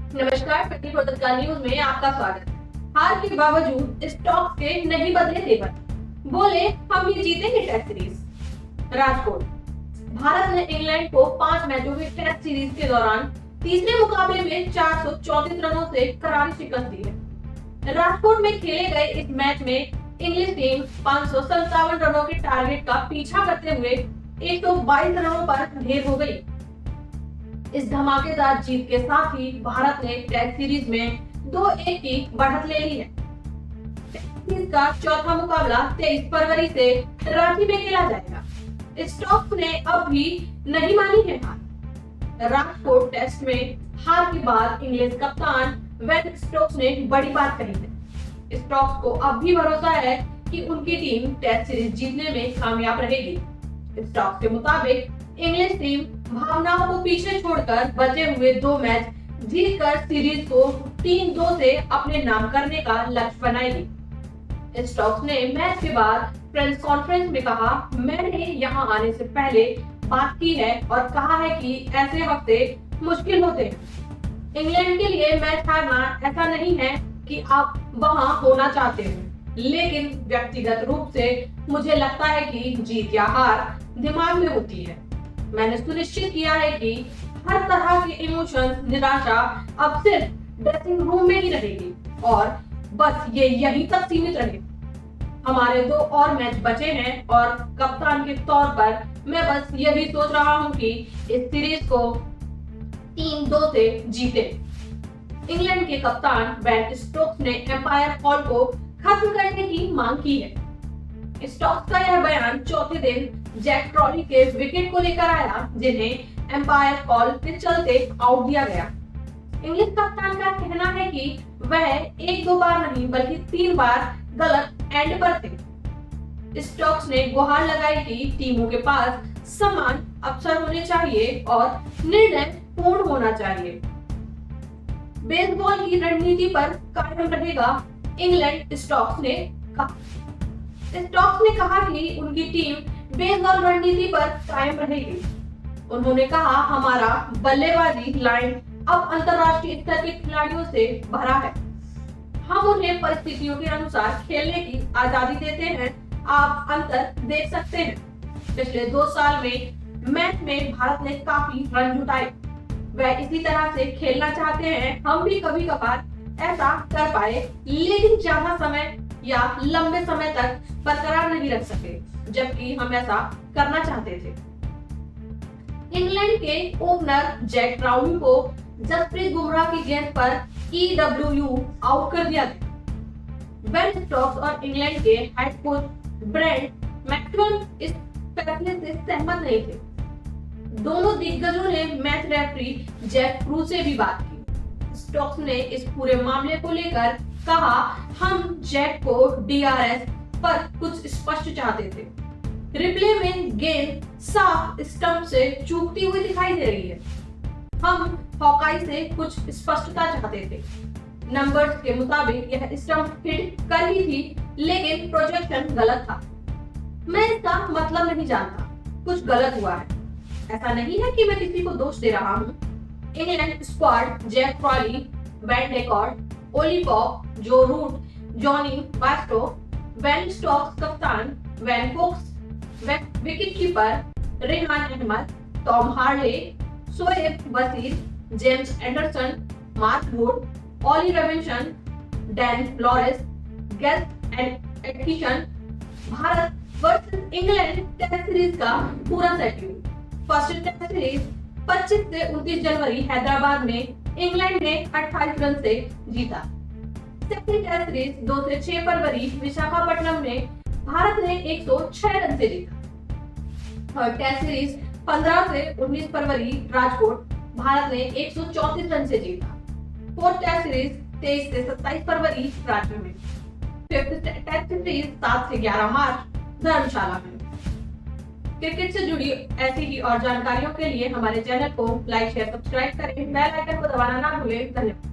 नमस्कार, 24 न्यूज में आपका स्वागत है। हार के बावजूद स्टॉक्स के नहीं बदले तेवर, बोले हम ये जीतेंगे टेस्ट सीरीज। राजकोट, भारत ने इंग्लैंड को 5 मैचों की टेस्ट सीरीज के दौरान तीसरे मुकाबले में 434 रनों से करारी शिकस्त दी है। राजकोट में खेले गए इस मैच में इंग्लिश टीम 557 रनों के टारगेट का पीछा करते हुए 122 रनों पर ढेर हो गई। इस धमाकेदार जीत के साथ ही भारत ने टेस्ट सीरीज में 2-1 की बढ़त ले ली है। टेस्ट सीरीज का चौथा मुकाबला 23 फरवरी से रांची में खेला जाएगा। स्टोक्स ने अब भी नहीं मानी है हार। राजकोट टेस्ट में हार के बाद इंग्लिश कप्तान बेन स्टोक्स ने बड़ी बात कही है। स्टोक्स को अब भी भरोसा है कि उनकी टीम टेस्ट सीरीज जीतने में कामयाब रहेगी। स्टोक्स के मुताबिक इंग्लिश टीम भावनाओं को पीछे छोड़कर बचे हुए 2 मैच जीतकर सीरीज को 3-2 से अपने नाम करने का लक्ष्य बनाएगी। स्टोक्स ने मैच के बाद प्रेस कॉन्फ्रेंस में कहा, मैंने यहां आने से पहले बात की है और कहा है कि ऐसे हफ्ते मुश्किल होते हैं। इंग्लैंड के लिए मैच हारना ऐसा नहीं है कि आप वहां होना चाहते हो, लेकिन व्यक्तिगत रूप से मुझे लगता है कि जीत या हार दिमाग में होती है। मैंने सुनिश्चित किया है कि हर तरह के इमोशंस, निराशा अब सिर्फ ड्रेसिंग रूम में ही रहेगी और बस ये यहीं तक सीमित रहे। हमारे 2 और मैच बचे हैं और कप्तान के तौर पर मैं बस यही सोच रहा हूं कि इस सीरीज को 3-2 से जीते। इंग्लैंड के कप्तान बेन स्टोक्स ने एम्पायर कॉल को खत्म करने की मांग की है। स्टोक्स का यह बयान चौथे दिन जैक क्रॉली के विकेट को लेकर आया, जिन्हें एम्पायर कॉल के चलते आउट दिया गया। इंग्लिश कप्तान का कहना है कि वह 1-2 बार नहीं बल्कि 3 बार गलत एंड पर थे। स्टोक्स ने गुहार लगाई कि टीमों के पास समान अवसर होने चाहिए और निर्णय पूर्ण होना चाहिए। बेसबॉल की रणनीति पर कायम रहेगा, इंग्लैंड स्टोक्स ने कहा। स्टोक्स ने कहा कि उनकी टीम बेसबॉल रणनीति पर कायम रहेगी। उन्होंने कहा, हमारा बल्लेबाजी लाइन अब अंतर्राष्ट्रीय स्तर के खिलाड़ियों से भरा है। हम उन्हें परिस्थितियों के अनुसार खेलने की आजादी देते हैं। आप अंतर देख सकते हैं। पिछले 2 साल में मैच में भारत ने काफी रन जुटाए। वह इसी तरह से खेलना चाहते हैं। हम भी कभी कभार ऐसा कर पाए, लेकिन ज्यादा समय या लंबे समय तक बरकरार नहीं रख सके, जबकि हम ऐसा करना चाहते थे। इंग्लैंड के ओपनर जैक क्रॉली को जसप्रीत बुमराह की गेंद पर EW आउट कर दिया गया। बेन स्टोक्स और इंग्लैंड के हेड कोच ब्रेंट मैकलम इस फैसले से सहमत नहीं थे। दोनों दिग्गजों ने मैच रेफरी जेफ क्रू से भी बात की। स्टोक्स ने इस पूरे मामले को लेकर कहा, हम जैक को DRS पर कुछ स्पष्ट चाहते थे। रिप्ले में गेंद साफ स्टंप से चूकती हुई दिखाई दे रही है। हम हॉकाई से कुछ स्पष्टता चाहते थे। नंबर्स के मुताबिक यह स्टंप हिट कर ही थी, लेकिन प्रोजेक्शन गलत था। मैं इसका मतलब नहीं जानता, कुछ गलत हुआ है। ऐसा नहीं है कि मैं किसी को दोष दे रहा हूँ। England squad Jack Crawley, Ben Duckett, Ollie Pope, Joe Root, Jonny Bairstow, Ben Stokes कप्तान, वेन कुक्स, wicket keeper Rehan Ahmed, Tom हार्ले, Shoaib Wasim, James Anderson, Mark Wood, Ollie Robinson, Dan फ्लोरेस, Gus Atkinson. Bharat versus England test series का पूरा शेड्यूल। फर्स्ट टेस्ट सीरीज 25 से 29 जनवरी हैदराबाद में England ने 28 रन से जीता। सेकंड टेस्ट सीरीज 2 से 6 फरवरी विशाखापट्टनम में भारत ने 106 रन से जीता। थर्ड टेस्ट सीरीज 15 से 19 फरवरी राजकोट, भारत ने 134 रन से जीता। फोर्थ टेस्ट सीरीज 23 से 27 फरवरी रांची में। फिफ्थ टेस्ट सीरीज 7 से 11 मार्च धर्मशाला में। क्रिकेट से जुड़ी ऐसी ही और जानकारियों के लिए हमारे चैनल को लाइक, शेयर, सब्सक्राइब करें। बेल आइकन को दबाना ना भूलें। धन्यवाद।